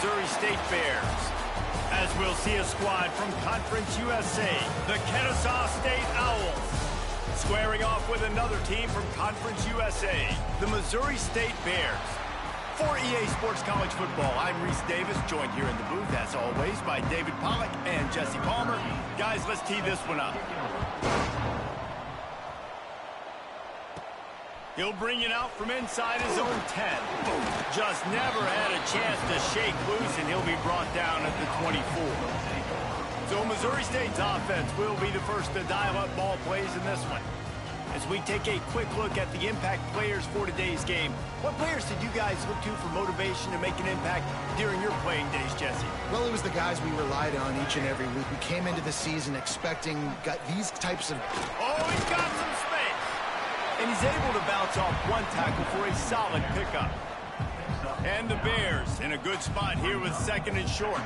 Missouri State Bears. As we'll see a squad from Conference USA, the Kennesaw State Owls. Squaring off with another team from Conference USA, the Missouri State Bears. For EA Sports College Football, I'm Reese Davis, joined here in the booth, as always, by David Pollack and Jesse Palmer. Guys, let's tee this one up. He'll bring it out from inside his own 10. Just never had a chance to shake loose, and he'll be brought down at the 24. So Missouri State's offense will be the first to dial up ball plays in this one. As we take a quick look at the impact players for today's game, what players did you guys look to for motivation to make an impact during your playing days, Jesse? Well, it was the guys we relied on each and every week. We came into the season expecting these types of... Oh, he's got some space! And he's able to bounce off one tackle for a solid pickup. And the Bears in a good spot here with second and short.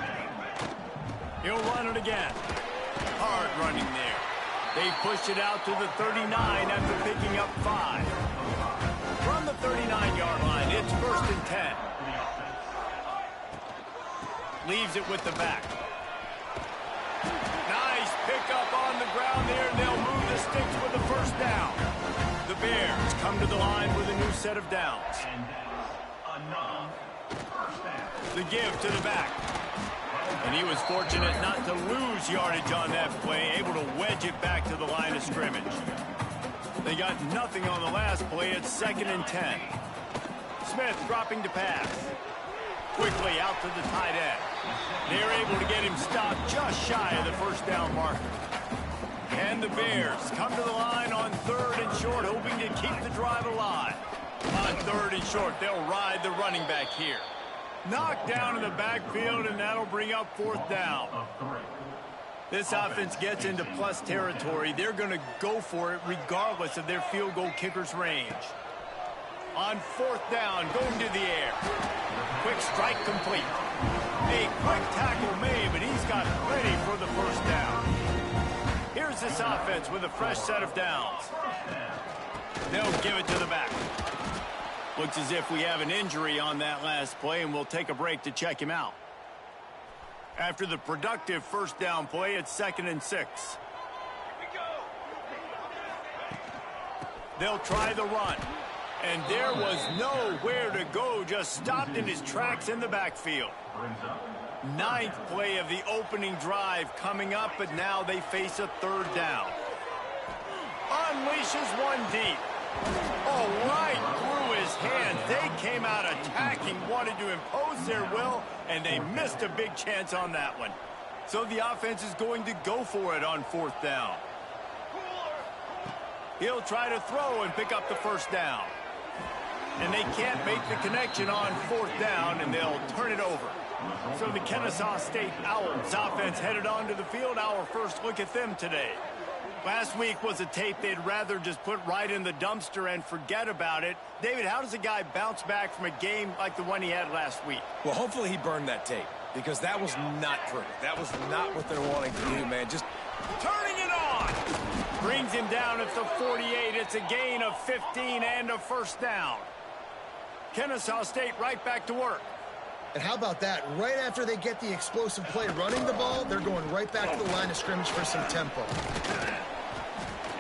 He'll run it again. Hard running there. They push it out to the 39 after picking up 5. From the 39-yard line, it's first and 10. Leaves it with the back. Nice pickup on the ground there. They'll move the sticks with the first down. The Bears come to the line with a new set of downs. The give to the back. And he was fortunate not to lose yardage on that play, able to wedge it back to the line of scrimmage. They got nothing on the last play. It's second and 10. Smith dropping to pass. Quickly out to the tight end. They're able to get him stopped just shy of the first down marker. And the Bears come to the line on third and short, hoping to keep the drive alive. On third and short, they'll ride the running back here. Knocked down in the backfield, and that'll bring up fourth down. This offense gets into plus territory. They're going to go for it regardless of their field goal kicker's range. On fourth down, going to the air. Quick strike complete. A quick tackle made, but he's got plenty for the first down. Here's this offense with a fresh set of downs. They'll give it to the back. Looks as if we have an injury on that last play, and we'll take a break to check him out. After the productive first down play, it's second and 6. They'll try the run. And there was nowhere to go, just stopped in his tracks in the backfield. 9th play of the opening drive coming up, but now they face a third down. Unleashes one deep. Oh, right through his hands. They came out attacking, wanted to impose their will, and they missed a big chance on that one. So the offense is going to go for it on fourth down. He'll try to throw and pick up the first down. And they can't make the connection on fourth down, and they'll turn it over. So the Kennesaw State Owls offense headed onto the field. Our first look at them today. Last week was a tape they'd rather just put right in the dumpster and forget about it. David, how does a guy bounce back from a game like the one he had last week? Well, hopefully he burned that tape, because that was not pretty. That was not what they're wanting to do, man. Just turning it on. Brings him down at the 48. It's a gain of 15 and a first down. Kennesaw State right back to work. And how about that? Right after they get the explosive play running the ball, they're going right back to the line of scrimmage for some tempo.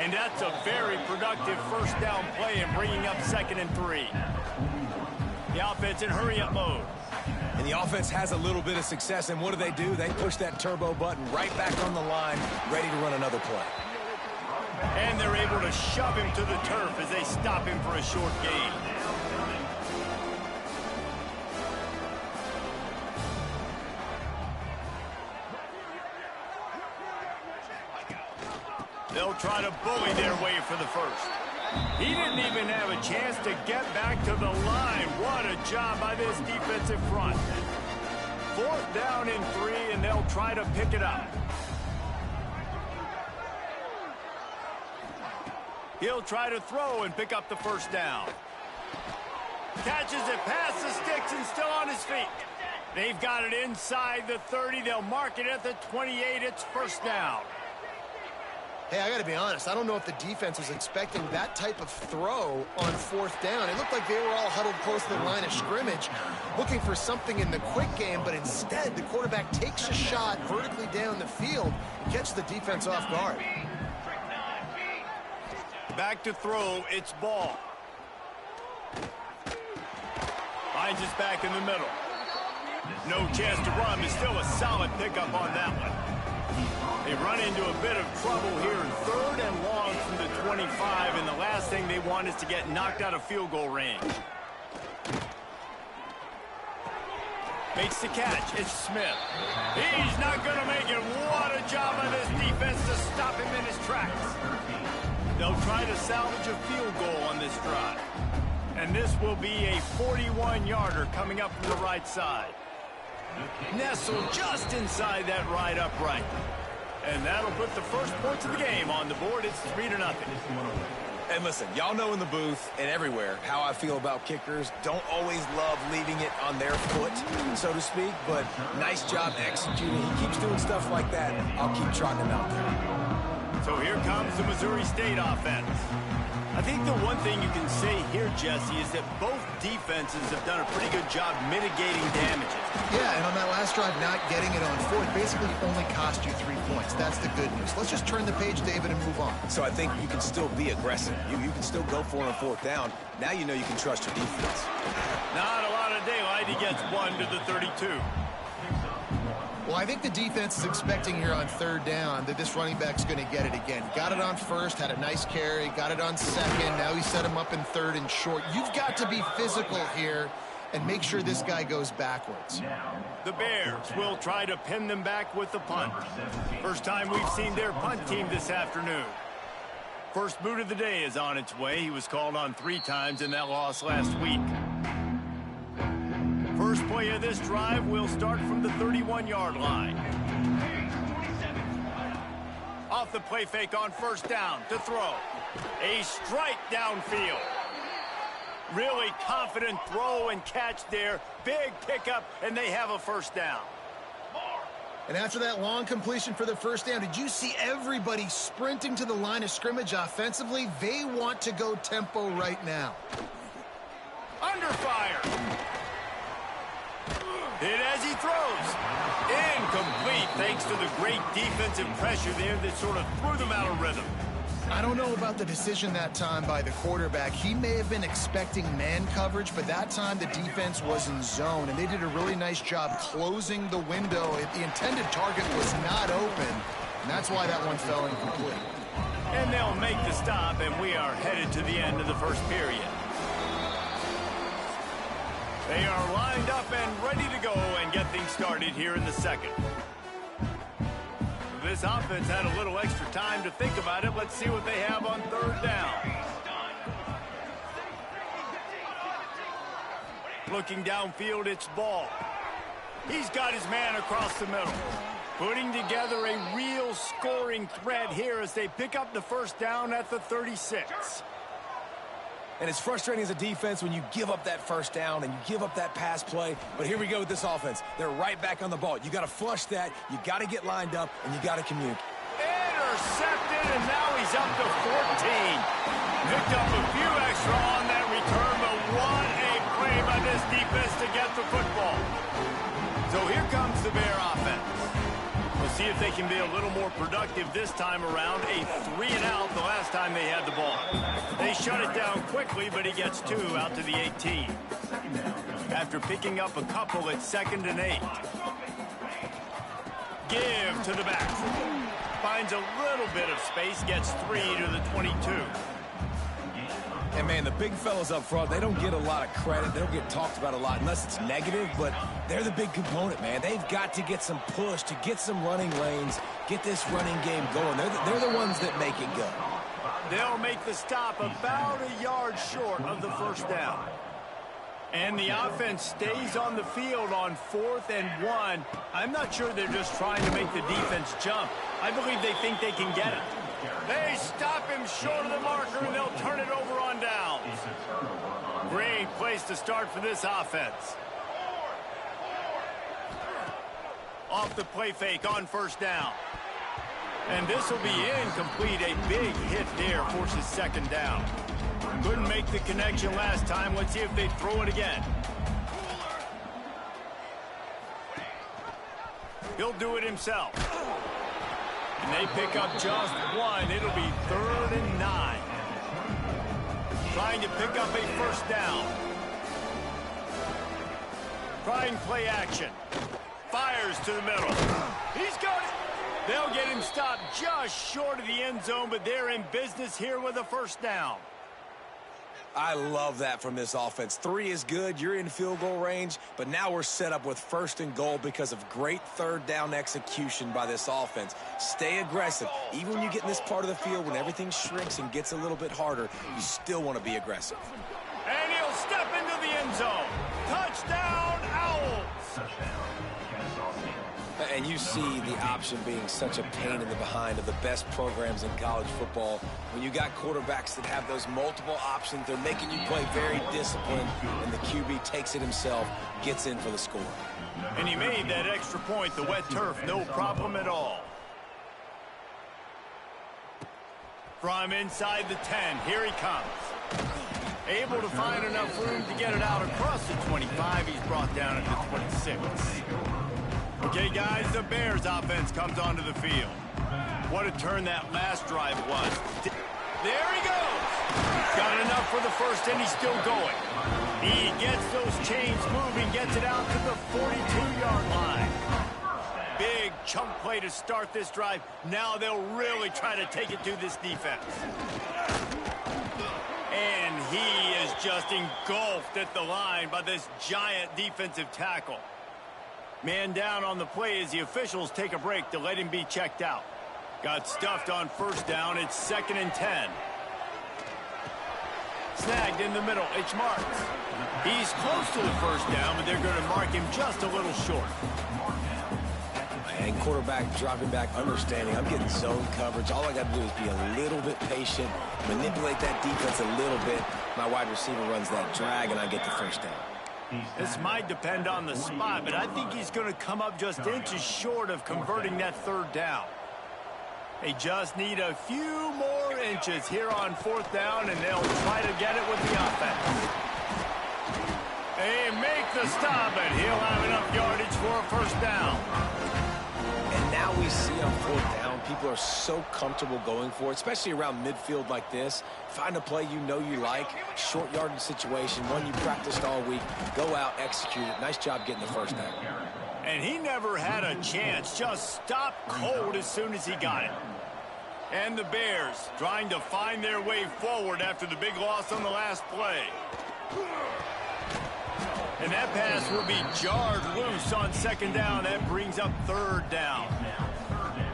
And that's a very productive first down play and bringing up second and 3. The offense in hurry-up mode. And the offense has a little bit of success, and what do? They push that turbo button right back on the line, ready to run another play. And they're able to shove him to the turf as they stop him for a short gain. They'll try to bully their way for the first. He didn't even have a chance to get back to the line. What a job by this defensive front. Fourth down and 3, and they'll try to pick it up. He'll try to throw and pick up the first down. Catches it past the sticks and still on his feet. They've got it inside the 30. They'll mark it at the 28. It's first down. Hey, I got to be honest. I don't know if the defense was expecting that type of throw on fourth down. It looked like they were all huddled close to the line of scrimmage, looking for something in the quick game, but instead the quarterback takes a shot vertically down the field and catches the defense off guard. Back to throw, it's Ball. Finds us back in the middle. No chance to run, but still a solid pickup on that one. They run into a bit of trouble here in 3rd and long from the 25, and the last thing they want is to get knocked out of field goal range. Makes the catch. It's Smith. He's not going to make it. What a job by this defense to stop him in his tracks. They'll try to salvage a field goal on this drive. And this will be a 41-yarder coming up from the right side. Nestled just inside that right upright. And that'll put the first points of the game on the board. It's 3-0. And listen, y'all know in the booth and everywhere how I feel about kickers. Don't always love leaving it on their foot, so to speak, but nice job executing. He keeps doing stuff like that. I'll keep trotting him out there. So here comes the Missouri State offense. I think the one thing you can say here, Jesse, is that both defenses have done a pretty good job mitigating damages. Yeah, and on that last drive, not getting it on fourth basically only cost you 3 points. That's the good news. Let's just turn the page, David, and move on. So I think you can still be aggressive. You can still go for it on fourth down. Now you know you can trust your defense. Not a lot of daylight. He gets 1 to the 32. Well, I think the defense is expecting here on 3rd down that this running back's going to get it again. Got it on first, had a nice carry, got it on 2nd. Now he set him up in 3rd and short. You've got to be physical here and make sure this guy goes backwards. The Bears will try to pin them back with the punt. First time we've seen their punt team this afternoon. First boot of the day is on its way. He was called on 3 times in that loss last week. First play of this drive will start from the 31-yard line. Off the play fake on first down to throw. A strike downfield. Really confident throw and catch there. Big pickup, and they have a first down. And after that long completion for the first down, did you see everybody sprinting to the line of scrimmage offensively? They want to go tempo right now. Under fire. Hit as he throws. Incomplete thanks to the great defensive pressure there that sort of threw them out of rhythm. I don't know about the decision that time by the quarterback. He may have been expecting man coverage, but that time the defense was in zone, and they did a really nice job closing the window. The intended target was not open, and that's why that one fell incomplete. And they'll make the stop, and we are headed to the end of the first period. They are lined up and ready to go and get things started here in the second. This offense had a little extra time to think about it. Let's see what they have on 3rd down. Looking downfield, it's Ball. He's got his man across the middle. Putting together a real scoring threat here as they pick up the first down at the 36. And it's frustrating as a defense when you give up that first down and you give up that pass play. But here we go with this offense. They're right back on the ball. You got to flush that. You got to get lined up, and you got to commute. Intercepted, and now he's up to 14. Picked up a few extra on that return, but what a play by this defense to get the football. So here comes the Bear offense. We'll see if they can be a little more productive this time around. A 3-and-out the last time they had the ball. They shut it down quickly, but he gets 2 out to the 18. After picking up a couple at 2nd and 8. Give to the back. Finds a little bit of space, gets 3 to the 22. And, man, the big fellas up front, they don't get a lot of credit. They don't get talked about a lot unless it's negative, but they're the big component, man. They've got to get some push, to get some running lanes, get this running game going. They're the ones that make it go. They'll make the stop about a yard short of the first down. And the offense stays on the field on 4th and 1. I'm not sure they're just trying to make the defense jump. I believe they think they can get it. They stop him short of the marker, and they'll turn it over on downs. Great place to start for this offense. Off the play fake on first down. And this will be incomplete. A big hit there forces second down. Couldn't make the connection last time. Let's see if they throw it again. He'll do it himself. And they pick up just one. It'll be 3rd and 9. Trying to pick up a first down. Trying play action. Fires to the middle. He's got it. They'll get him stopped just short of the end zone, but they're in business here with a first down. I love that from this offense. 3 is good. You're in field goal range, but now we're set up with 1st and goal because of great 3rd down execution by this offense. Stay aggressive. Even when you get in this part of the field, when everything shrinks and gets a little bit harder, you still want to be aggressive. And he'll step into the end zone. Touchdown, Owls. And you see the option being such a pain in the behind of the best programs in college football. When you got quarterbacks that have those multiple options, they're making you play very disciplined, and the QB takes it himself, gets in for the score. And he made that extra point, the wet turf, no problem at all. From inside the 10, here he comes. Able to find enough room to get it out across the 25. He's brought down at the 26. Okay, guys, the Bears offense comes onto the field. What a turn that last drive was. There he goes. Got enough for the first, and he's still going. He gets those chains moving, gets it out to the 42-yard line. Big chunk play to start this drive. Now they'll really try to take it to this defense. And he is just engulfed at the line by this giant defensive tackle. Man down on the play as the officials take a break to let him be checked out. Got stuffed on first down. It's 2nd and 10. Snagged in the middle. It's Marks. He's close to the first down, but they're going to mark him just a little short. And quarterback dropping back, understanding I'm getting zone coverage. All I got to do is be a little bit patient, manipulate that defense a little bit. My wide receiver runs that drag, and I get the first down. This might depend on the spot, but I think he's going to come up just inches short of converting that 3rd down. They just need a few more inches here on 4th down, and they'll try to get it with the offense. They make the stop, and he'll have enough yardage for a first down. And now we see on 4th down, people are so comfortable going for it, especially around midfield like this. Find a play you know you like, short yardage situation, one you practiced all week. Go out, execute it. Nice job getting the first down. And he never had a chance, just stopped cold as soon as he got it. And the Bears trying to find their way forward after the big loss on the last play. And that pass will be jarred loose on 2nd down. That brings up 3rd down.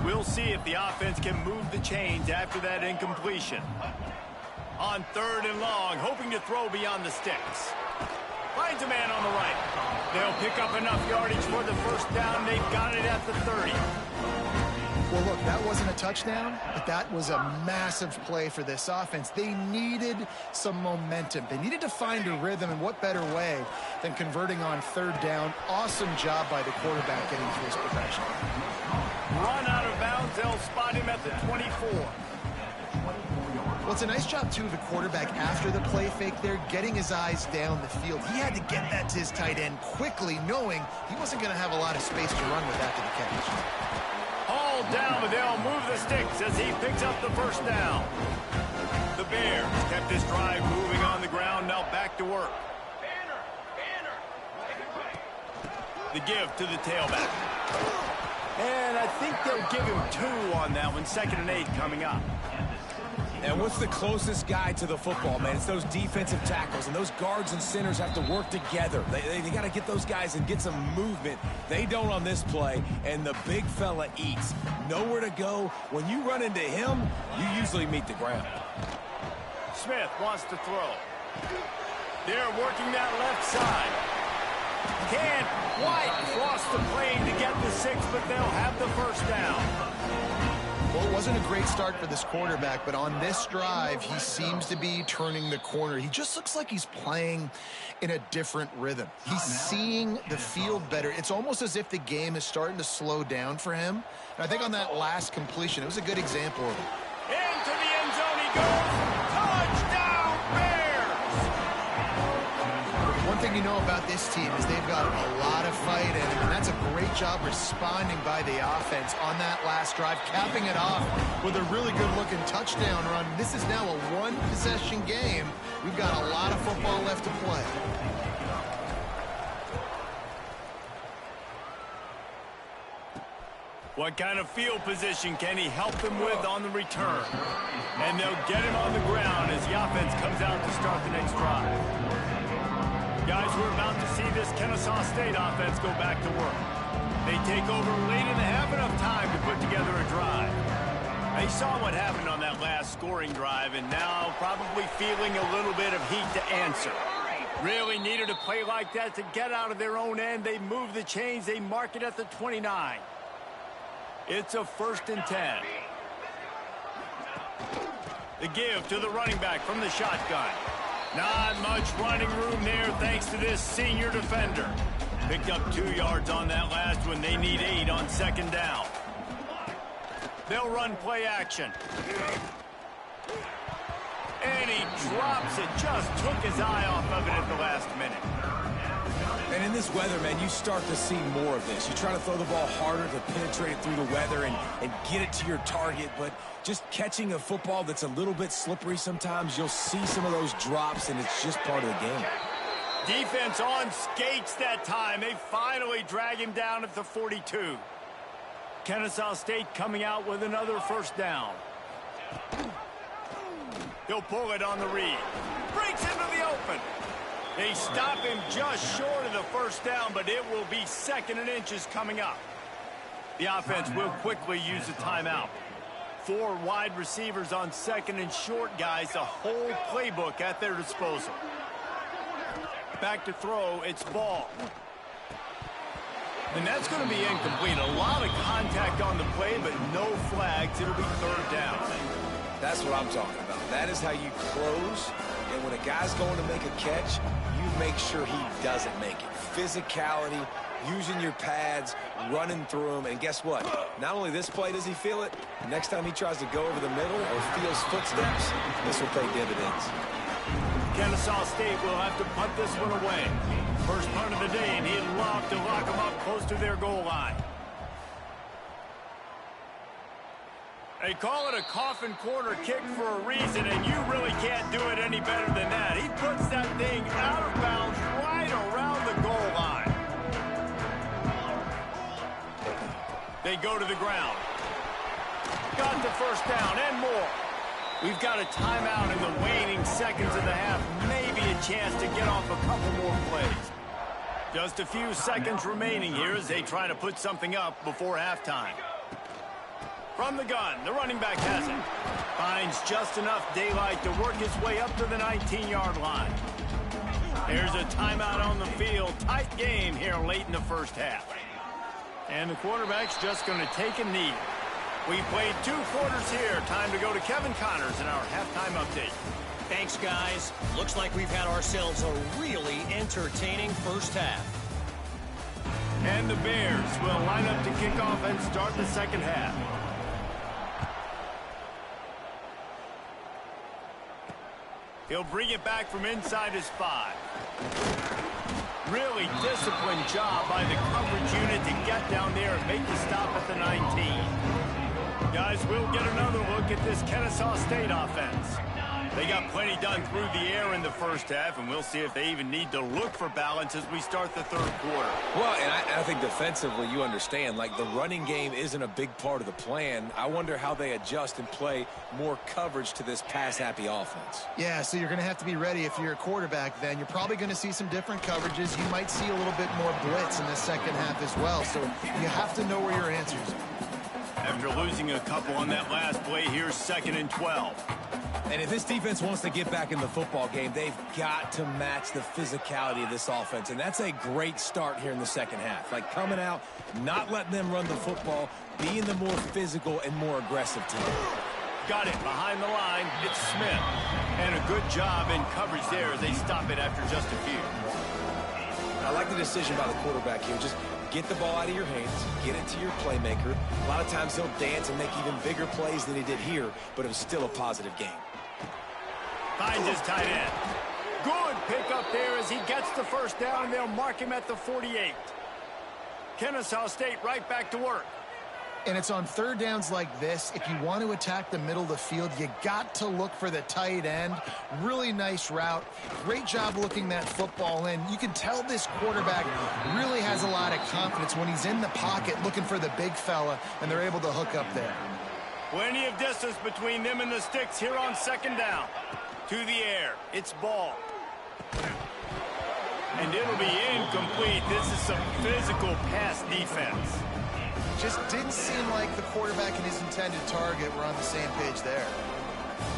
We'll see if the offense can move the chains after that incompletion. On 3rd and long, hoping to throw beyond the sticks. Finds a man on the right. They'll pick up enough yardage for the first down. They've got it at the 30. Well, look, that wasn't a touchdown, but that was a massive play for this offense. They needed some momentum. They needed to find a rhythm, and what better way than converting on 3rd down. Awesome job by the quarterback getting through his progression. Run out of bounds. They'll spot him at the 24. Well, it's a nice job, too, of the quarterback after the play fake there, getting his eyes down the field. He had to get that to his tight end quickly, knowing he wasn't going to have a lot of space to run with after the catch. Hauled down, but they'll move the sticks as he picks up the first down. The Bears kept this drive moving on the ground, now back to work. The give to the tailback. And I think they'll give him 2 on that one. 2nd and 8 coming up. And what's the closest guy to the football, man? It's those defensive tackles, and those guards and centers have to work together. They got to get those guys and get some movement. They don't on this play, and the big fella eats. Nowhere to go. When you run into him, you usually meet the ground. Smith wants to throw. They're working that left side. Can't quite cross the plane to get the 6, but they'll have the first down. Well, it wasn't a great start for this quarterback, but on this drive, he seems to be turning the corner. He just looks like he's playing in a different rhythm. He's seeing the field better. It's almost as if the game is starting to slow down for him. And I think on that last completion, it was a good example of it. Into the end zone he goes. Touchdown, Bears! One thing you know about this team is they've got a lot of fight in them, and that's a great job responding by the offense on that last drive, capping it off with a really good-looking touchdown run. This is now a one-possession game. We've got a lot of football left to play. What kind of field position can he help them with on the return? And they'll get him on the ground as the offense comes out to start the next drive. Guys, we're about to see this Kennesaw State offense go back to work. They take over late and have enough time to put together a drive. They saw what happened on that last scoring drive, and now probably feeling a little bit of heat to answer. Really needed a play like that to get out of their own end. They move the chains. They mark it at the 29. It's a 1st and 10. The give to the running back from the shotgun. Not much running room there thanks to this senior defender. Picked up 2 yards on that last one. They need 8 on 2nd down. They'll run play action. And he drops it. Just took his eye off of it at the last minute. And in this weather, man, you start to see more of this. You try to throw the ball harder to penetrate it through the weather and get it to your target, but just catching a football that's a little bit slippery sometimes, you'll see some of those drops, and it's just part of the game. Defense on skates that time. They finally drag him down at the 42. Kennesaw State coming out with another 1st down. He'll pull it on the read. Breaks into the open. They stop him just short of the 1st down, but it will be 2nd and inches coming up. The offense will quickly use a timeout. 4 wide receivers on 2nd and short, guys. A whole playbook at their disposal. Back to throw, it's Ball. And that's going to be incomplete. A lot of contact on the play, but no flags. It'll be 3rd down. That's what I'm talking about. That is how you close. And when a guy's going to make a catch, you make sure he doesn't make it. Physicality, using your pads, running through them. And guess what? Not only this play does he feel it, next time he tries to go over the middle or feels footsteps, this will pay dividends. Kennesaw State will have to punt this one away. First punt of the day, and he'd love to lock them up close to their goal line. They call it a coffin corner kick for a reason, and you really can't do it any better than that. He puts that thing out of bounds right around the goal line. They go to the ground. Got the 1st down and more. We've got a timeout in the waning seconds of the half. Maybe a chance to get off a couple more plays. Just a few seconds remaining here as they try to put something up before halftime. From the gun, the running back has it. Finds just enough daylight to work his way up to the 19-yard line. There's a timeout on the field. Tight game here late in the 1st half. And the quarterback's just going to take a knee. We played 2 quarters here. Time to go to Kevin Connors in our halftime update. Thanks, guys. Looks like we've had ourselves a really entertaining 1st half. And the Bears will line up to kick off and start the 2nd half. He'll bring it back from inside his 5. Really disciplined job by the coverage unit to get down there and make the stop at the 19. Guys, we'll get another look at this Kennesaw State offense. They got plenty done through the air in the 1st half, and we'll see if they even need to look for balance as we start the 3rd quarter. Well, and I think defensively, you understand, like the running game isn't a big part of the plan. I wonder how they adjust and play more coverage to this pass-happy offense. Yeah, so you're going to have to be ready if you're a quarterback then. You're probably going to see some different coverages. You might see a little bit more blitz in the 2nd half as well, so you have to know where your answers are. After losing a couple on that last play, here's 2nd and 12. And if this defense wants to get back in the football game, they've got to match the physicality of this offense. And that's a great start here in the second half. Like coming out, not letting them run the football, being the more physical and more aggressive team. Got it behind the line. It's Smith. And a good job in coverage there as they stop it after just a few. I like the decision by the quarterback here. Just get the ball out of your hands, get it to your playmaker. A lot of times he'll dance and make even bigger plays than he did here, but it was still a positive game. Finds his tight end. Good pickup there as he gets the first down, and they'll mark him at the 48. Kennesaw State right back to work. And it's on third downs like this. If you want to attack the middle of the field, you got to look for the tight end. Really nice route. Great job looking that football in. You can tell this quarterback really has a lot of confidence when he's in the pocket looking for the big fella, and they're able to hook up there. Plenty of distance between them and the sticks here on 2nd down. To the air. It's ball. And it'll be incomplete. This is some physical pass defense. Just didn't seem like the quarterback and his intended target were on the same page there.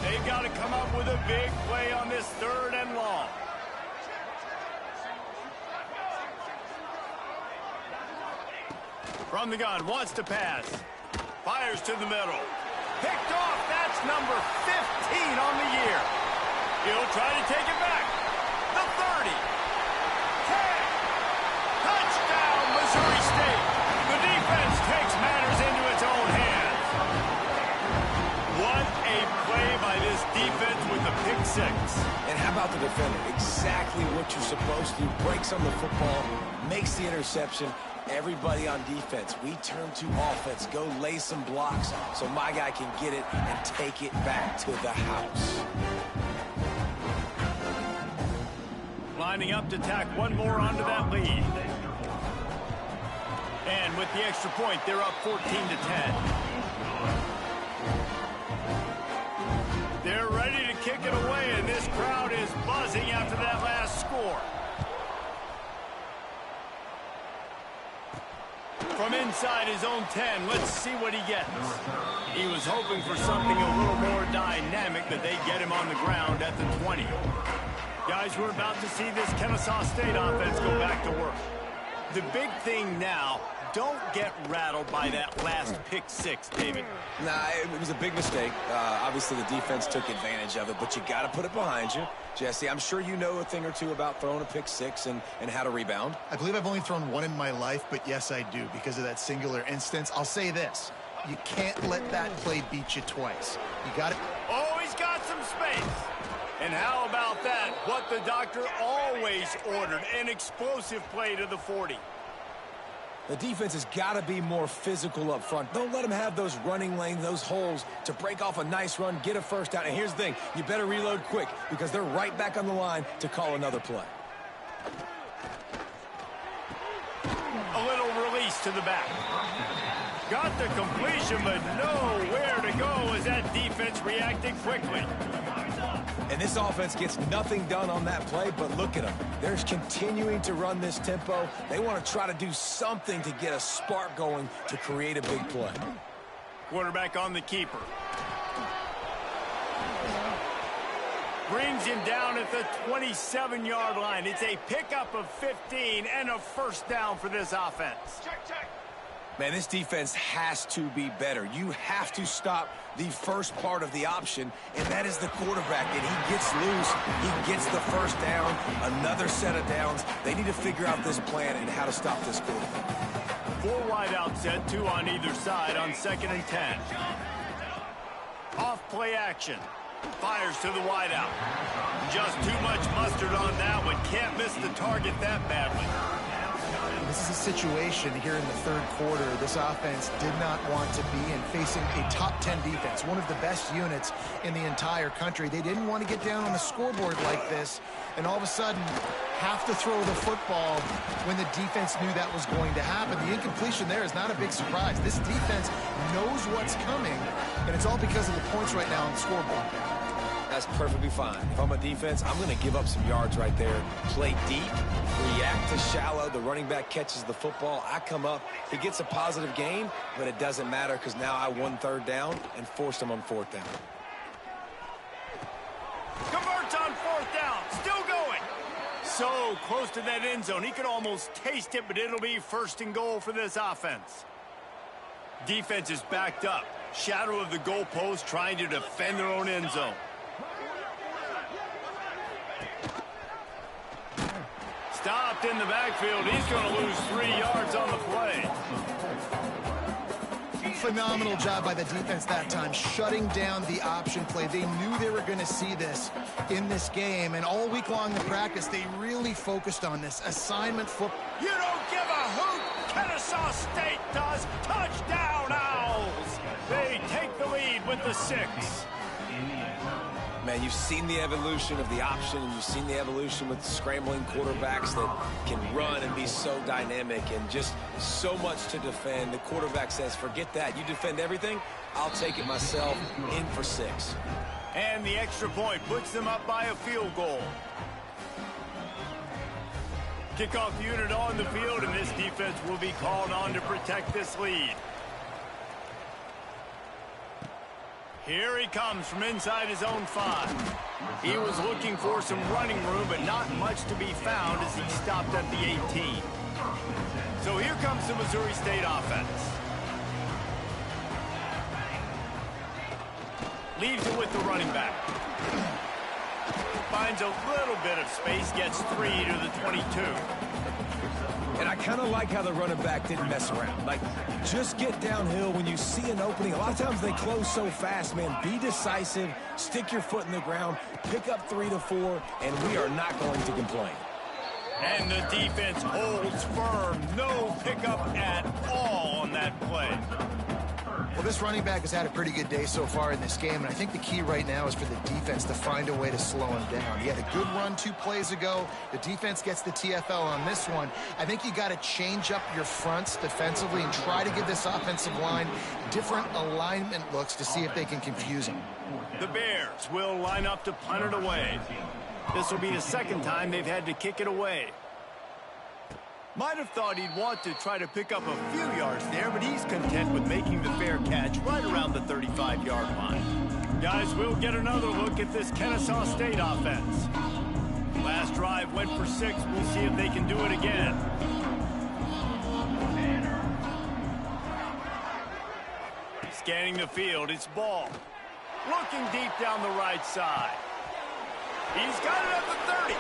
They've got to come up with a big play on this 3rd and long. From the gun, wants to pass. Fires to the middle. Picked off. That's number 15 on the year. He'll try to take it back. The 30. 10. Touchdown, Missouri State. The defense takes matters into its own hands. What a play by this defense with the pick 6. And how about the defender? Exactly what you're supposed to. Breaks on the football, makes the interception. Everybody on defense, we turn to offense. Go lay some blocks so my guy can get it and take it back to the house. Lining up to tack one more onto that lead. And with the extra point, they're up 14 to 10. They're ready to kick it away, and this crowd is buzzing after that last score. From inside his own 10, let's see what he gets. He was hoping for something a little more dynamic, but they get him on the ground at the 20. Guys, we're about to see this Kennesaw State offense go back to work. The big thing now, don't get rattled by that last pick 6, David. Nah, it was a big mistake. Obviously, the defense took advantage of it, but you got to put it behind you. Jesse, I'm sure you know a thing or two about throwing a pick 6 and how to rebound. I believe I've only thrown one in my life, but yes, I do because of that singular instance. I'll say this. You can't let that play beat you twice. You got it. Oh, he's got some space. And how about that? What the doctor always ordered, an explosive play to the 40. The defense has got to be more physical up front. Don't let them have those running lanes, those holes to break off a nice run, get a first down. And here's the thing, you better reload quick because they're right back on the line to call another play. A little release to the back. Got the completion, but nowhere to go as that defense reacted quickly. And this offense gets nothing done on that play, but look at them. They're continuing to run this tempo. They want to try to do something to get a spark going to create a big play. Quarterback on the keeper. Brings him down at the 27-yard line. It's a pickup of 15 and a first down for this offense. Man, this defense has to be better. You have to stop the first part of the option, and that is the quarterback. And he gets loose. He gets the first down, another set of downs. They need to figure out this plan and how to stop this quarterback. 4 wide out set, 2 on either side on 2nd and 10. Off play action. Fires to the wide out. Just too much mustard on that one. Can't miss the target that badly. This is a situation here in the third quarter this offense did not want to be in, facing a top 10 defense, one of the best units in the entire country. They didn't want to get down on the scoreboard like this and all of a sudden have to throw the football when the defense knew that was going to happen. The incompletion there is not a big surprise. This defense knows what's coming, and it's all because of the points right now on the scoreboard. That's perfectly fine. If I'm a defense, I'm going to give up some yards right there. Play deep, react to shallow. The running back catches the football. I come up. He gets a positive gain, but it doesn't matter because now I won third down and forced him on fourth down. Converts on fourth down. Still going. So close to that end zone. He could almost taste it, but it'll be first and goal for this offense. Defense is backed up. Shadow of the goalpost trying to defend their own end zone. Stopped in the backfield. He's going to lose 3 yards on the play. Phenomenal job by the defense that time, shutting down the option play. They knew they were going to see this in this game, and all week long in practice, they really focused on this assignment football. You don't give a hoot. Kennesaw State does. Touchdown, Owls. They take the lead with the 6. Man, you've seen the evolution of the option, and you've seen the evolution with scrambling quarterbacks that can run and be so dynamic and just so much to defend. The quarterback says, forget that. You defend everything, I'll take it myself. In for 6. And the extra point puts them up by a field goal. Kickoff unit on the field, and this defense will be called on to protect this lead. Here he comes from inside his own 5. He was looking for some running room, but not much to be found as he stopped at the 18. So here comes the Missouri State offense. Leaves it with the running back. Finds a little bit of space, gets 3 to the 22. And I kind of like how the running back didn't mess around. Like, just get downhill when you see an opening. A lot of times they close so fast, man. Be decisive, stick your foot in the ground, pick up 3 to 4, and we are not going to complain. And the defense holds firm. No pickup at all on that play. Well, this running back has had a pretty good day so far in this game, and I think the key right now is for the defense to find a way to slow him down. He had a good run 2 plays ago. The defense gets the TFL on this one. I think you got to change up your fronts defensively and try to give this offensive line different alignment looks to see if they can confuse him. The Bears will line up to punt it away. This will be the 2nd time they've had to kick it away. Might have thought he'd want to try to pick up a few yards there, but he's content with making the fair catch right around the 35-yard line. Guys, we'll get another look at this Kennesaw State offense. Last drive went for 6. We'll see if they can do it again. Scanning the field, it's Ball. Looking deep down the right side. He's got it at the 30.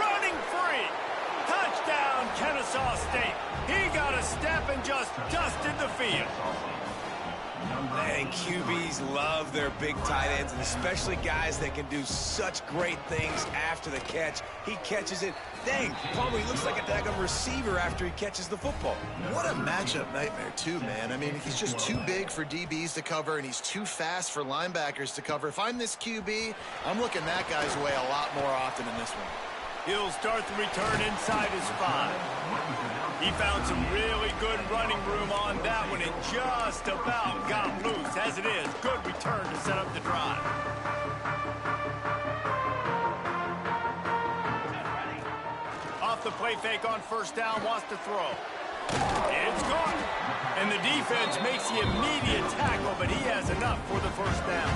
Running free. Touchdown, Kennesaw State. He got a step and just dusted the field. And QBs love their big tight ends, and especially guys that can do such great things after the catch. He catches it. Dang, Palmer, he looks like a daggone receiver after he catches the football. What a matchup nightmare, too, man. I mean, he's just too big for DBs to cover, and he's too fast for linebackers to cover. If I'm this QB, I'm looking that guy's way a lot more often in this one. He'll start the return inside his 5. He found some really good running room on that one and just about got loose. As it is, good return to set up the drive. Off the play fake on first down, wants to throw. It's gone. And the defense makes the immediate tackle, but he has enough for the first down.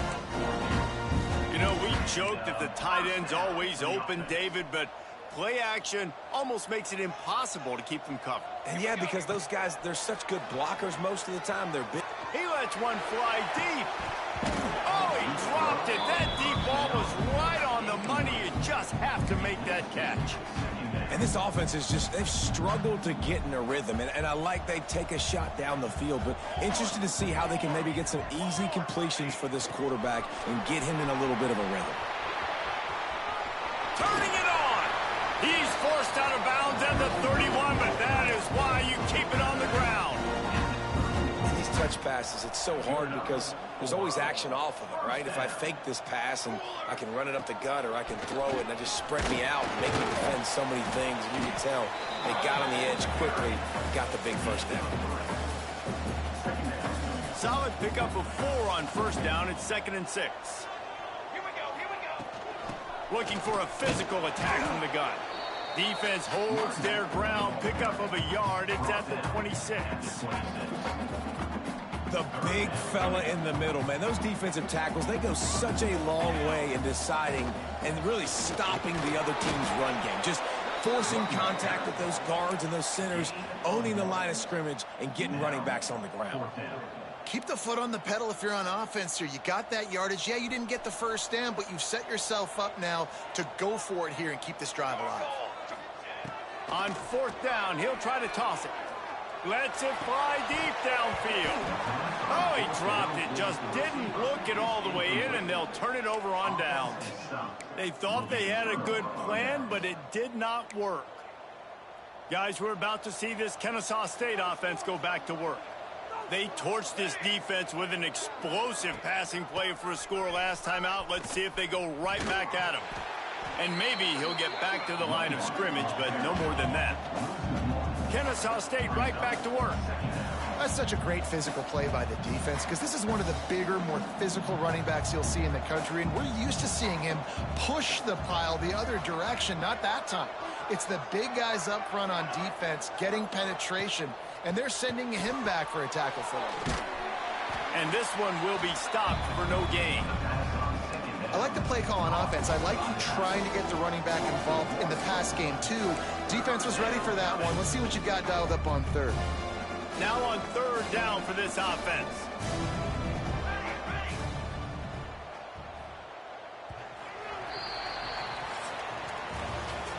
You know, we joked that the tight end's always open, David, but play action almost makes it impossible to keep them covered. And yeah, because those guys, they're such good blockers most of the time. They're big. He lets one fly deep. Oh, he dropped it. That deep ball was right on the money. You just have to make that catch. And this offense is just, they've struggled to get in a rhythm. And I like they take a shot down the field, but interested to see how they can maybe get some easy completions for this quarterback and get him in a little bit of a rhythm. Turning it on. He's forced out of bounds at the 31, but that is why you keep it on the ground. These touch passes, it's so hard because there's always action off of it, right? If I fake this pass and I can run it up the gut or I can throw it and I just spread me out and make me defend so many things, and you can tell they got on the edge quickly, got the big first down. Solid pickup of 4 on first down. It's 2nd and 6. Here we go. Looking for a physical attack from the gun. Defense holds their ground. Pickup of a yard. It's at the 26. The big fella in the middle, man. Those defensive tackles, they go such a long way in deciding and really stopping the other team's run game. Just forcing contact with those guards and those centers, owning the line of scrimmage, and getting running backs on the ground. Keep the foot on the pedal if you're on offense here. You got that yardage. Yeah, you didn't get the first down, but you've set yourself up now to go for it here and keep this drive alive. On 4th down, he'll try to toss it. Lets it fly deep downfield. Oh, he dropped it. Just didn't look it all the way in, and they'll turn it over on down. They thought they had a good plan, but it did not work. Guys, we're about to see this Kennesaw State offense go back to work. They torched this defense with an explosive passing play for a score last time out. Let's see if they go right back at him. And maybe he'll get back to the line of scrimmage, but no more than that. Kennesaw State right back to work. That's such a great physical play by the defense because this is one of the bigger, more physical running backs you'll see in the country, and we're used to seeing him push the pile the other direction. Not that time. It's the big guys up front on defense getting penetration, and they're sending him back for a tackle for him. And this one will be stopped for no gain. I like the play call on offense. I like you trying to get the running back involved in the pass game, too. Defense was ready for that one. Let's see what you got dialed up on 3rd. Now on 3rd down for this offense.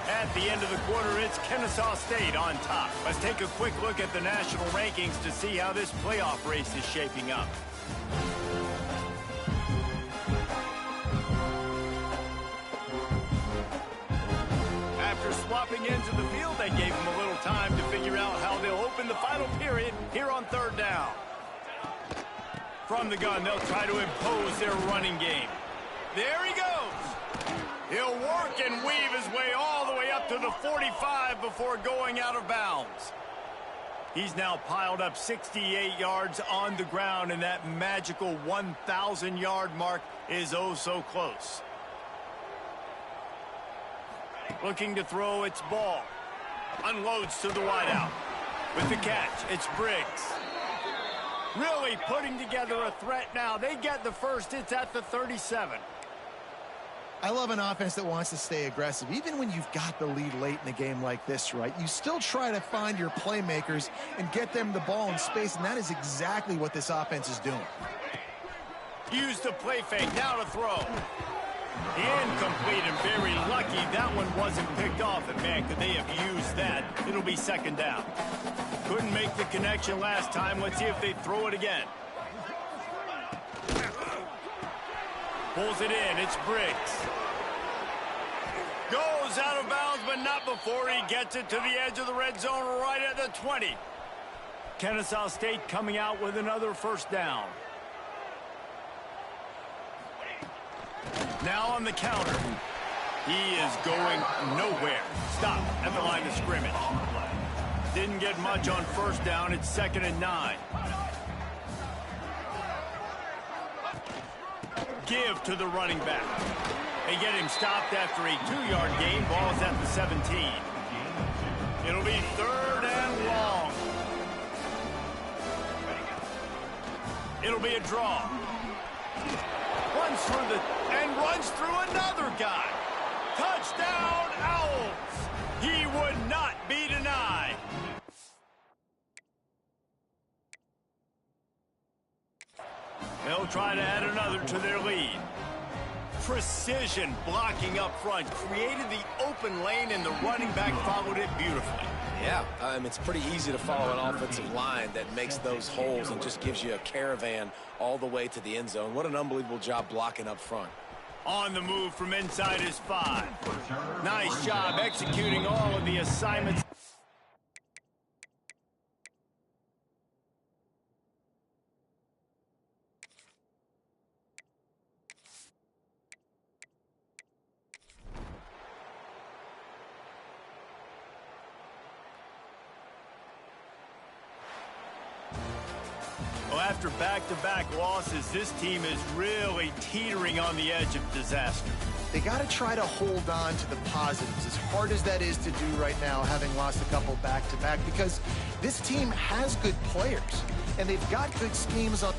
At the end of the quarter, it's Kennesaw State on top. Let's take a quick look at the national rankings to see how this playoff race is shaping up. After swapping into the field, they gave them a little time to figure out how they'll open the final period here on 3rd down. From the gun, they'll try to impose their running game. There he goes. He'll work and weave his way all the way up to the 45 before going out of bounds. He's now piled up 68 yards on the ground, and that magical 1,000-yard mark is oh so close. Looking to throw its ball. Unloads to the wideout. With the catch, it's Briggs. Really putting together a threat now. They get the first. It's at the 37. I love an offense that wants to stay aggressive. Even when you've got the lead late in the game like this, right? You still try to find your playmakers and get them the ball in space, and that is exactly what this offense is doing. Used the play fake. Now to throw. Incomplete, and very lucky that one wasn't picked off. And man, could they have used that? It'll be 2nd down. Couldn't make the connection last time. Let's see if they throw it again. Pulls it in. It's Briggs. Goes out of bounds, but not before he gets it to the edge of the red zone right at the 20. Kennesaw State coming out with another 1st down. Now on the counter. He is going nowhere. Stop at the line of scrimmage. Didn't get much on 1st down. It's 2nd and 9. Give to the running back. They get him stopped after a 2-yard gain. Ball's at the 17. It'll be 3rd and long. It'll be a draw. Runs through another guy. Touchdown, Owls. He would not be denied. They'll try to add another to their lead. Precision blocking up front. Created the open lane, and the running back followed it beautifully. Yeah, it's pretty easy to follow an offensive line that makes those holes and just gives you a caravan all the way to the end zone. What an unbelievable job blocking up front. On the move from inside his 5. Nice job executing all of the assignments. Well, after back-to-back losses, this team is really teetering on the edge of disaster. They got to try to hold on to the positives, as hard as that is to do right now, having lost a couple back-to-back, because this team has good players, and they've got good schemes on